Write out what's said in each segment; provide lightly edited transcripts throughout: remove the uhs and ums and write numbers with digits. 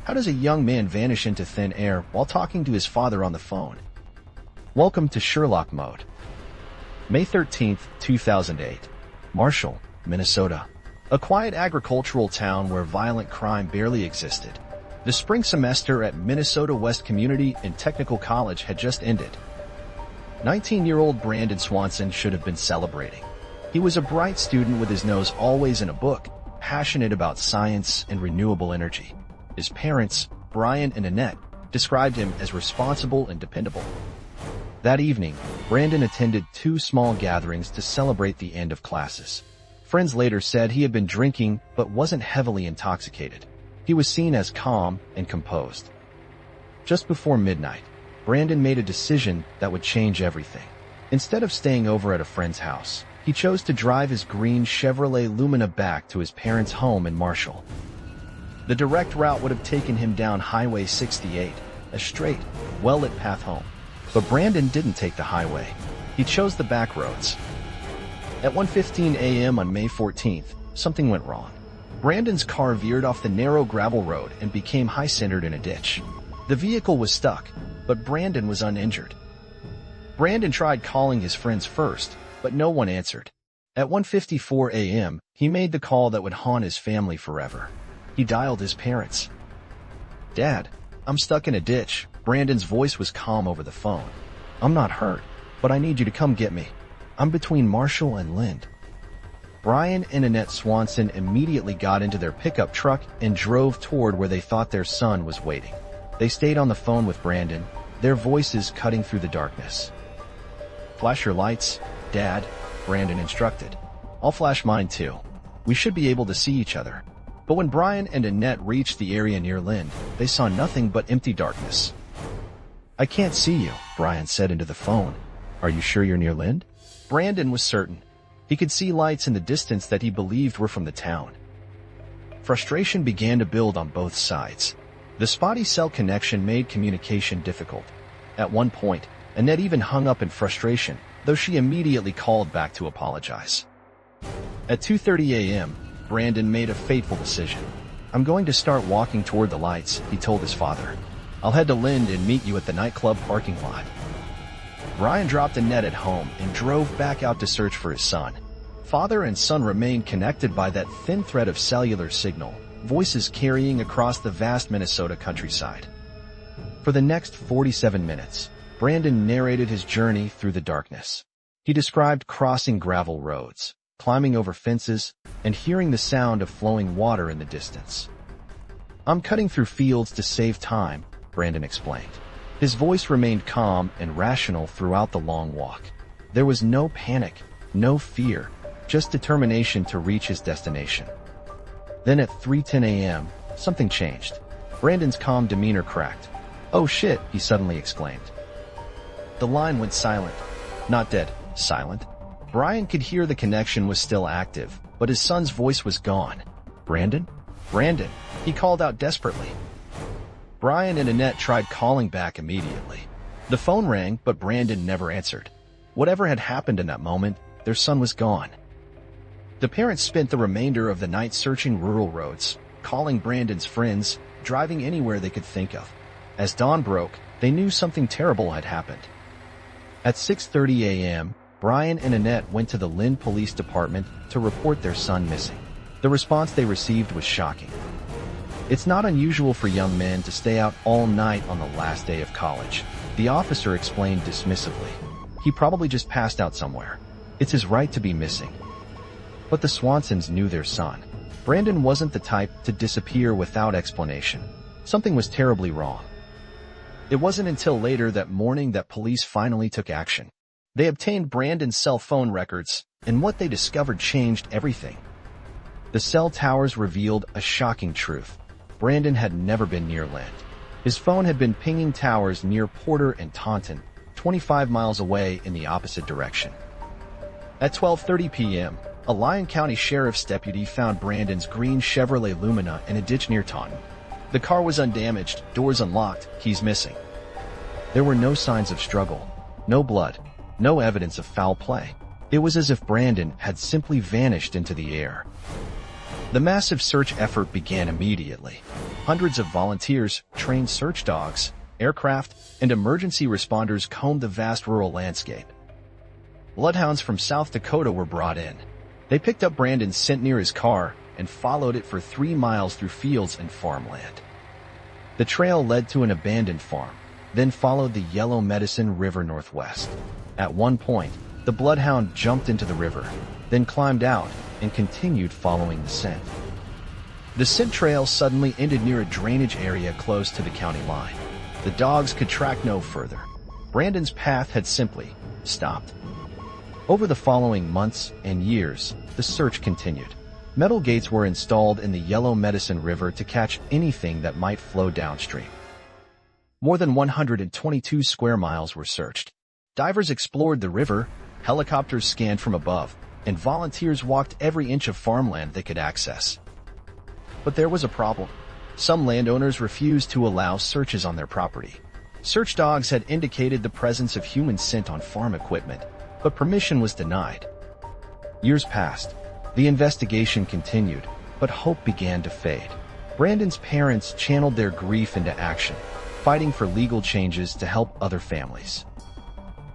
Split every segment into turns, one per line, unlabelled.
How does a young man vanish into thin air while talking to his father on the phone? Welcome to SherlockMode. May 13, 2008. Marshall, Minnesota. A quiet agricultural town where violent crime barely existed. The spring semester at Minnesota West Community and Technical College had just ended. 19-year-old Brandon Swanson should have been celebrating. He was a bright student with his nose always in a book, passionate about science and renewable energy. His parents, Brian and Annette, described him as responsible and dependable. That evening, Brandon attended 2 small gatherings to celebrate the end of classes. Friends later said he had been drinking but wasn't heavily intoxicated. He was seen as calm and composed. Just before midnight, Brandon made a decision that would change everything. Instead of staying over at a friend's house, he chose to drive his green Chevrolet Lumina back to his parents' home in Marshall. The direct route would have taken him down Highway 68, a straight, well-lit path home. But Brandon didn't take the highway. He chose the back roads. At 1:15 a.m. on May 14th, something went wrong. Brandon's car veered off the narrow gravel road and became high-centered in a ditch. The vehicle was stuck, but Brandon was uninjured. Brandon tried calling his friends first, but no one answered. At 1:54 a.m., he made the call that would haunt his family forever. He dialed his parents. "Dad, I'm stuck in a ditch." Brandon's voice was calm over the phone. "I'm not hurt, but I need you to come get me. I'm between Marshall and Lind." Brian and Annette Swanson immediately got into their pickup truck and drove toward where they thought their son was waiting. They stayed on the phone with Brandon, their voices cutting through the darkness. "Flash your lights, Dad," Brandon instructed. "I'll flash mine too. We should be able to see each other." But when Brian and Annette reached the area near Lind, they saw nothing but empty darkness. "I can't see you," Brian said into the phone. "Are you sure you're near Lind?" Brandon was certain. He could see lights in the distance that he believed were from the town. Frustration began to build on both sides. The spotty cell connection made communication difficult. At one point, Annette even hung up in frustration, though she immediately called back to apologize. At 2:30 a.m., Brandon made a fateful decision. "I'm going to start walking toward the lights," he told his father. "I'll head to Lind and meet you at the nightclub parking lot." Brian dropped Annette at home and drove back out to search for his son. Father and son remained connected by that thin thread of cellular signal, voices carrying across the vast Minnesota countryside. For the next 47 minutes, Brandon narrated his journey through the darkness. He described crossing gravel roads, climbing over fences, and hearing the sound of flowing water in the distance. "I'm cutting through fields to save time," Brandon explained. His voice remained calm and rational throughout the long walk. There was no panic, no fear, just determination to reach his destination. Then at 3:10 a.m., something changed. Brandon's calm demeanor cracked. "Oh shit," he suddenly exclaimed. The line went silent. Not dead, silent. Brian could hear the connection was still active, but his son's voice was gone. "Brandon? Brandon!" he called out desperately. Brian and Annette tried calling back immediately. The phone rang, but Brandon never answered. Whatever had happened in that moment, their son was gone. The parents spent the remainder of the night searching rural roads, calling Brandon's friends, driving anywhere they could think of. As dawn broke, they knew something terrible had happened. At 6:30 a.m., Brian and Annette went to the Lind Police Department to report their son missing. The response they received was shocking. "It's not unusual for young men to stay out all night on the last day of college," the officer explained dismissively. "He probably just passed out somewhere. It's his right to be missing." But the Swansons knew their son. Brandon wasn't the type to disappear without explanation. Something was terribly wrong. It wasn't until later that morning that police finally took action. They obtained Brandon's cell phone records, and what they discovered changed everything. The cell towers revealed a shocking truth. Brandon had never been near Lind. His phone had been pinging towers near Porter and Taunton, 25 miles away in the opposite direction. At 12:30 p.m., a Lyon County Sheriff's deputy found Brandon's green Chevrolet Lumina in a ditch near Taunton. The car was undamaged, doors unlocked, keys missing. There were no signs of struggle, no blood, no evidence of foul play. It was as if Brandon had simply vanished into the air. The massive search effort began immediately. Hundreds of volunteers, trained search dogs, aircraft, and emergency responders combed the vast rural landscape. Bloodhounds from South Dakota were brought in. They picked up Brandon's scent near his car and followed it for 3 miles through fields and farmland. The trail led to an abandoned farm, then followed the Yellow Medicine River northwest. At one point, the bloodhound jumped into the river, then climbed out and continued following the scent. The scent trail suddenly ended near a drainage area close to the county line. The dogs could track no further. Brandon's path had simply stopped. Over the following months and years, the search continued. Metal gates were installed in the Yellow Medicine River to catch anything that might flow downstream. More than 122 square miles were searched. Divers explored the river, helicopters scanned from above, and volunteers walked every inch of farmland they could access. But there was a problem. Some landowners refused to allow searches on their property. Search dogs had indicated the presence of human scent on farm equipment, but permission was denied. Years passed. The investigation continued, but hope began to fade. Brandon's parents channeled their grief into action, fighting for legal changes to help other families.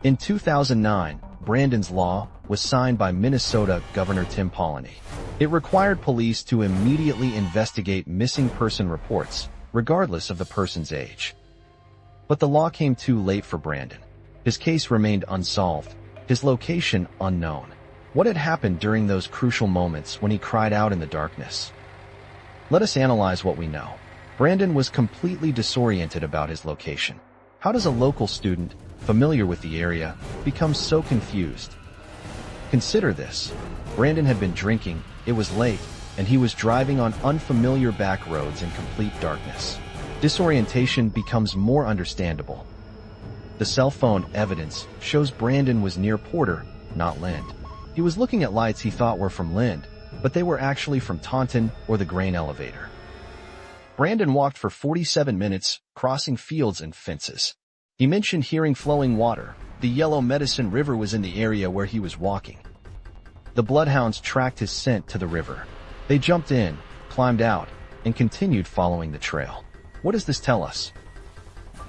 In 2009, Brandon's law was signed by Minnesota Governor Tim Polleny. It required police to immediately investigate missing person reports, regardless of the person's age. But the law came too late for Brandon. His case remained unsolved, his location unknown. What had happened during those crucial moments when he cried out in the darkness? Let us analyze what we know. Brandon was completely disoriented about his location. How does a local student, familiar with the area, become so confused? Consider this. Brandon had been drinking, it was late, and he was driving on unfamiliar back roads in complete darkness. Disorientation becomes more understandable. The cell phone evidence shows Brandon was near Porter, not Lind. He was looking at lights he thought were from Lind, but they were actually from Taunton or the grain elevator. Brandon walked for 47 minutes, crossing fields and fences. He mentioned hearing flowing water. The Yellow Medicine River was in the area where he was walking. The bloodhounds tracked his scent to the river. They jumped in, climbed out, and continued following the trail. What does this tell us?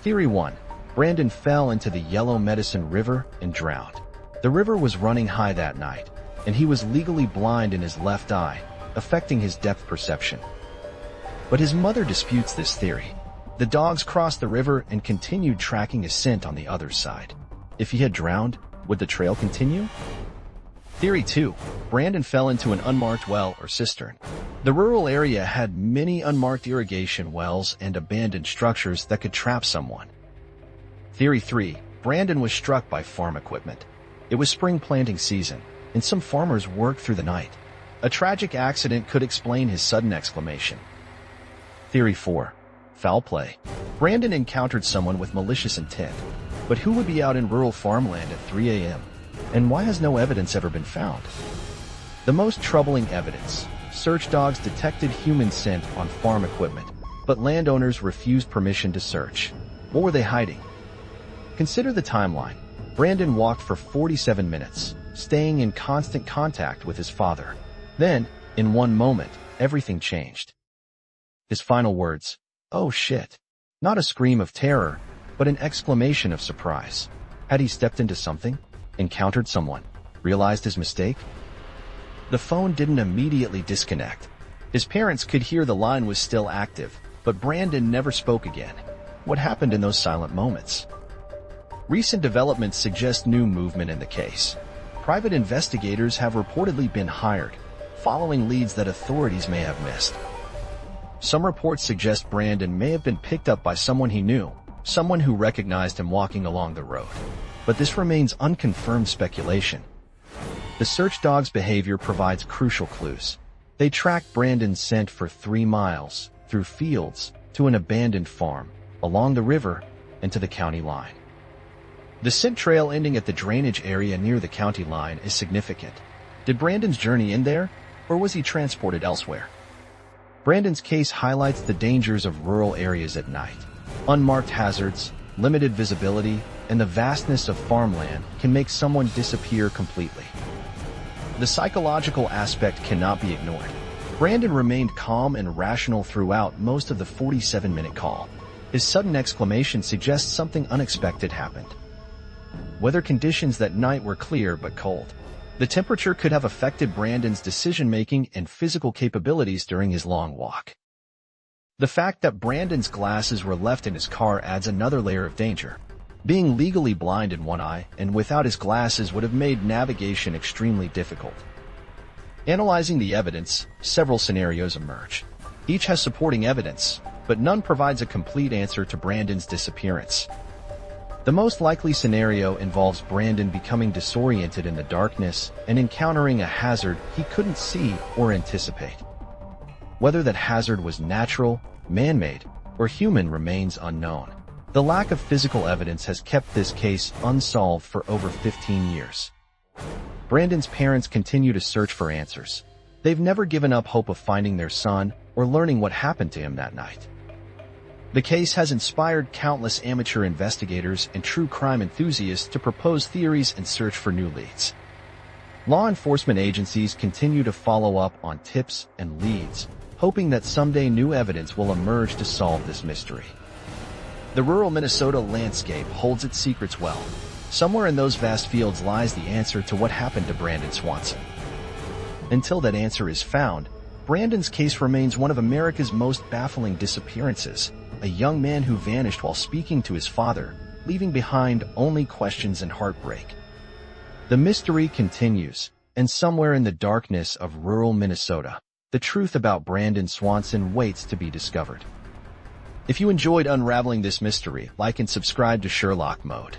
Theory 1. Brandon fell into the Yellow Medicine River and drowned. The river was running high that night, and he was legally blind in his left eye, affecting his depth perception. But his mother disputes this theory. The dogs crossed the river and continued tracking his scent on the other side. If he had drowned, would the trail continue? Theory 2. Brandon fell into an unmarked well or cistern. The rural area had many unmarked irrigation wells and abandoned structures that could trap someone. Theory 3. Brandon was struck by farm equipment. It was spring planting season, and some farmers worked through the night. A tragic accident could explain his sudden exclamation. Theory 4. Foul play. Brandon encountered someone with malicious intent. But who would be out in rural farmland at 3 a.m.? And why has no evidence ever been found? The most troubling evidence. Search dogs detected human scent on farm equipment, but landowners refused permission to search. What were they hiding? Consider the timeline. Brandon walked for 47 minutes, staying in constant contact with his father. Then, in one moment, everything changed. His final words, "Oh shit." Not a scream of terror, but an exclamation of surprise. Had he stepped into something? Encountered someone? Realized his mistake? The phone didn't immediately disconnect. His parents could hear the line was still active, but Brandon never spoke again. What happened in those silent moments? Recent developments suggest new movement in the case. Private investigators have reportedly been hired, following leads that authorities may have missed. Some reports suggest Brandon may have been picked up by someone he knew, someone who recognized him walking along the road. But this remains unconfirmed speculation. The search dog's behavior provides crucial clues. They tracked Brandon's scent for 3 miles, through fields, to an abandoned farm, along the river, and to the county line. The scent trail ending at the drainage area near the county line is significant. Did Brandon's journey end there, or was he transported elsewhere? Brandon's case highlights the dangers of rural areas at night. Unmarked hazards, limited visibility, and the vastness of farmland can make someone disappear completely. The psychological aspect cannot be ignored. Brandon remained calm and rational throughout most of the 47-minute call. His sudden exclamation suggests something unexpected happened. Weather conditions that night were clear but cold. The temperature could have affected Brandon's decision-making and physical capabilities during his long walk. The fact that Brandon's glasses were left in his car adds another layer of danger. Being legally blind in one eye and without his glasses would have made navigation extremely difficult. Analyzing the evidence, several scenarios emerge. Each has supporting evidence, but none provides a complete answer to Brandon's disappearance. The most likely scenario involves Brandon becoming disoriented in the darkness and encountering a hazard he couldn't see or anticipate. Whether that hazard was natural, man-made, or human remains unknown. The lack of physical evidence has kept this case unsolved for over 15 years. Brandon's parents continue to search for answers. They've never given up hope of finding their son or learning what happened to him that night. The case has inspired countless amateur investigators and true crime enthusiasts to propose theories and search for new leads. Law enforcement agencies continue to follow up on tips and leads, hoping that someday new evidence will emerge to solve this mystery. The rural Minnesota landscape holds its secrets well. Somewhere in those vast fields lies the answer to what happened to Brandon Swanson. Until that answer is found, Brandon's case remains one of America's most baffling disappearances. A young man who vanished while speaking to his father, leaving behind only questions and heartbreak. The mystery continues, and somewhere in the darkness of rural Minnesota, the truth about Brandon Swanson waits to be discovered. If you enjoyed unraveling this mystery, like and subscribe to Sherlock Mode.